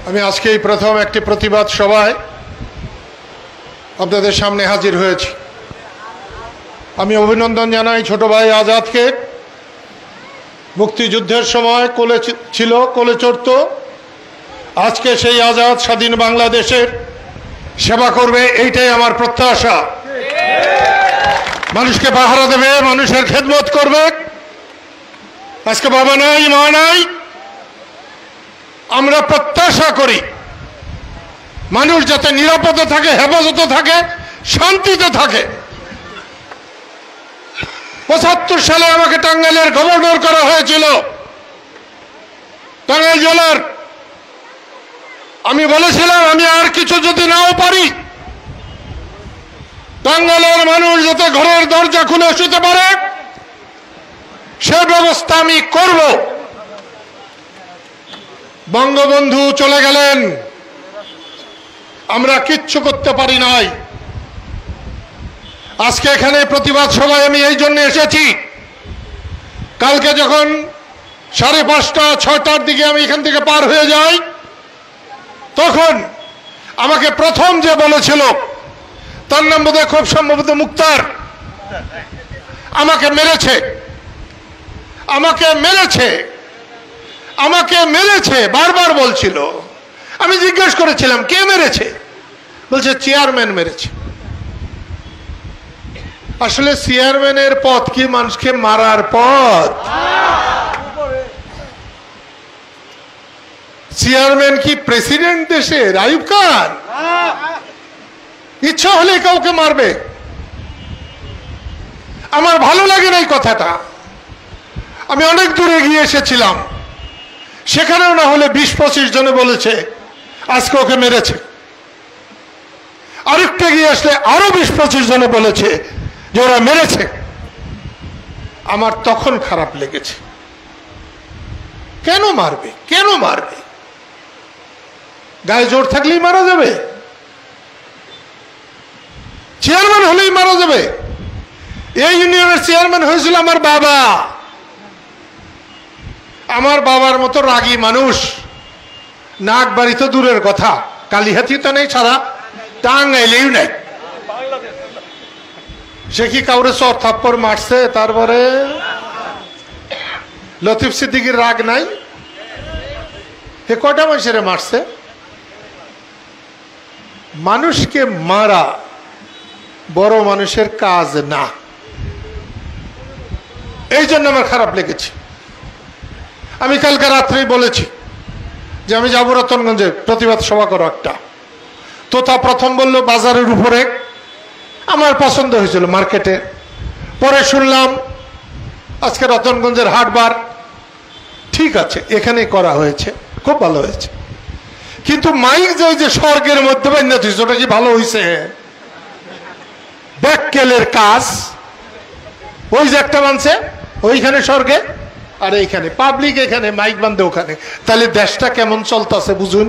আমি আজকে এই প্রথম একটি প্রতিবাদ সভায় আপনাদের সামনে হাজির হয়েছি। আমি অভিনন্দন জানাই ছোট ভাই আজাদকে। মুক্তিযুদ্ধের সময় কোলে ছিল, কোলে চড়ত। আজকে সেই আজাদ স্বাধীন বাংলাদেশের সেবা করবে, এইটাই আমার প্রত্যাশা। মানুষকে পাহারা দেবে, মানুষের খেদমত করবে। আজকে বাবা নাই, মা নাই। আমরা প্রত্যাশা করি মানুষ যাতে নিরাপদে থাকে, হেফাজতে থাকে, শান্তিতে থাকে। ৭৫ সালে আমাকে টাঙ্গাইলের গভর্নর করা হয়েছিল, টাঙ্গাইল জেলার। আমি বলেছিলাম আমি আর কিছু যদি নাও পারি, টাঙ্গাইলের মানুষ যাতে ঘরের দরজা খুলে শুতে পারে সে ব্যবস্থা আমি করব। বঙ্গবন্ধু চলে গেলেন, আমরা কিচ্ছু করতে পারি নাই। আজকে এখানে প্রতিবাদ সভায় আমি এই জন্য এসেছি, কালকে যখন 5:30 6টার দিকে আমি এখান থেকে পার হয়ে যাই, তখন আমাকে প্রথম যে বলেছিল, তার নাম বোধহয় খুব সম্ভবত মুক্তার, আমাকে মেরেছে, আমাকে মেরেছে, আমাকে মেরেছে বারবার বলছিল। আমি জিজ্ঞেস করেছিলাম কে মেরেছে? বলছে চেয়ারম্যান মেরেছে। আসলে চেয়ারম্যানের পথ কি মানুষকে মারার পথ? চেয়ারম্যান কি প্রেসিডেন্ট দেশের? আইয়ুব খান ইচ্ছা হলে কাউকে মারবে? আমার ভালো লাগে না এই কথাটা। আমি অনেক দূরে গিয়ে এসেছিলাম, সেখানেও না হলে 20-25 জনে বলেছে আজকে ওকে মেরেছে। আরেকটা গিয়ে আসলে আরো 20-25 জনে বলেছে যে ওরা মেরেছে। আমার তখন খারাপ লেগেছে। কেন মারবে? কেন মারবে? গায়ে জোর থাকলেই মারা যাবে? চেয়ারম্যান হলেই মারা যাবে? এই ইউনিয়নের চেয়ারম্যান হয়েছিল আমার বাবা। আমার বাবার মতো রাগী মানুষ নাক বাড়ি তো দূরের কথা, কালিহাতি তো নেই, সারা টাঙ্গাইলেও নেই। সে কি কাউরে চর থাপ্পড় মারছে? তারপরে লতিফ সিদ্দিকীর রাগ নাই? হে কটা মানুষের মারছে? মানুষকে মারা বড় মানুষের কাজ না। এই জন্য আমার খারাপ লেগেছে। আমি কালকে রাত্রেই বলেছি যে আমি যাবো রতনগঞ্জে প্রতিবাদ সভা করো একটা। তোতা প্রথম বললো বাজারের উপরে, আমার পছন্দ হয়েছিল মার্কেটে। পরে শুনলাম আজকে রতনগঞ্জের হাটবার। ঠিক আছে, এখানে করা হয়েছে, খুব ভালো হয়েছে। কিন্তু মাইক যে স্বর্গের মধ্যে বান্যা দিয়েছে, ওটা কি ভালো হয়েছে? ব্যাককেলের কাজ। ওই যে একটা মানছে ওইখানে স্বর্গে, আর এইখানে পাবলিক, এখানে মাইক বান্ধে ওখানে। তাহলে দেশটা কেমন চলতেছে বুঝুন।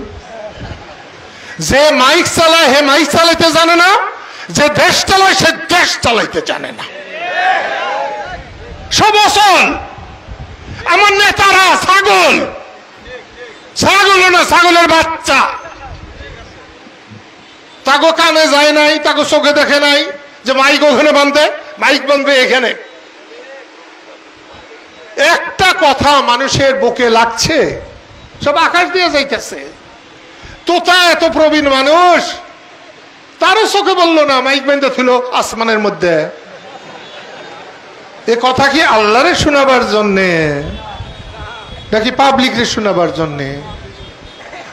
যে মাইক চালায় হে মাইক চালাইতে জানে না, যে দেশ চালায় সে দেশ চালাইতে জানে না। সব অসল। আমার নেতারা ছাগল, ছাগল না, ছাগলের বাচ্চা। তাগো কানে যায় নাই, তাগো চোখে দেখে নাই যে মাইক ওখানে বাঁধবে, মাইক বাঁধবে এখানে। একটা কথা মানুষের বুকে লাগছে, সব আকাশ দিয়ে যাইতেছে। তোতা এত প্রবীণ মানুষ, তারও চোখে বললো না, মাইক বেঁধে ছিল আসমানের মধ্যে। এ কথা কি আল্লাহরে শোনাবার জন্যে নাকি পাবলিকরে শোনাবার জন্যে?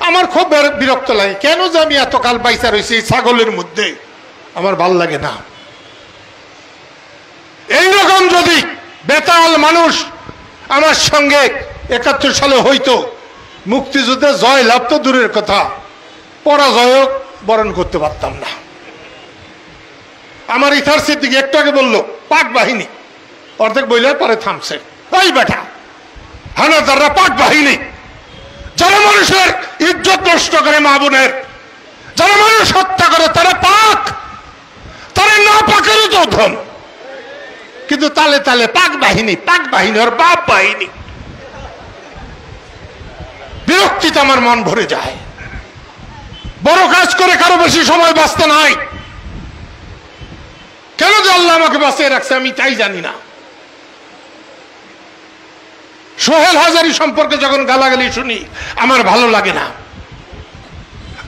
আমার খুব বিরক্ত লাগে। কেন যে আমি এতকাল বাইসা রয়েছি ছাগলের মধ্যে, আমার ভাল লাগে না। এইরকম যদি বেতাল মানুষ আমার সঙ্গে ৭১ সালে হইতো, মুক্তিযুদ্ধে জয় লাভ তো দূরের কথা, পরাজয় বরণ করতে পারতাম না। আমার ইথার সিদ্দিকী একটু আগে বললো পাক বাহিনী, অর্ধেক বইলে পরে থামছে। ওই বেটা হানাদাররা পাক বাহিনী, যারা মানুষের ইজ্জত নষ্ট করে, মা বোনের যারা মানুষ হত্যা করে, তারা পাক, তারা না পাকেরও তো ধন। কিন্তু তালে তালে পাক বাহিনী, পাক বাহিনী আর বাপ বাহিনী। বিরক্তিতে আমার মন ভরে যায়। বড় কাজ করে কারো বেশি সময় বাঁচতে নাই। কেন যে আল্লাহ আমাকে বাঁচিয়ে রাখছে আমি তাই জানি না। সোহেল হাজারি সম্পর্কে যখন গালাগালি শুনি আমার ভালো লাগে না।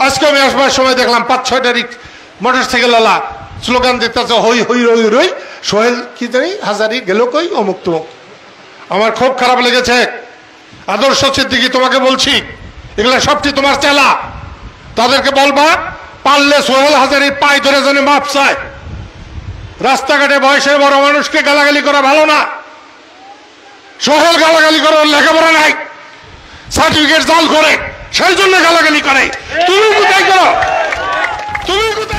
আজকে আমি আসবার সময় দেখলাম 5-6টারই মোটরসাইকেলওয়ালা স্লোগান দিতেছে হই হই রই রই, সোহেল কি জানি হাজারি গেল কই, অমুক তমুক। আমার খুব খারাপ লেগেছে। আদর্শ সিদ্দিকী তোমাকে বলছি, এগুলা সবটি তোমার চেলা। তাদেরকে বলবা পারলে সোহেল হাজারির পায়ে ধরে যেন মাপ চায়। রাস্তাঘাটে বয়সে বড় মানুষকে গালাগালি করা ভালো না। সোহেল গালাগালি করার লেখাপড়া নাই, সার্টিফিকেট জাল করে, সেই জন্য গালাগালি করে। তুমি কোথায় করো? তুমি কোথায়?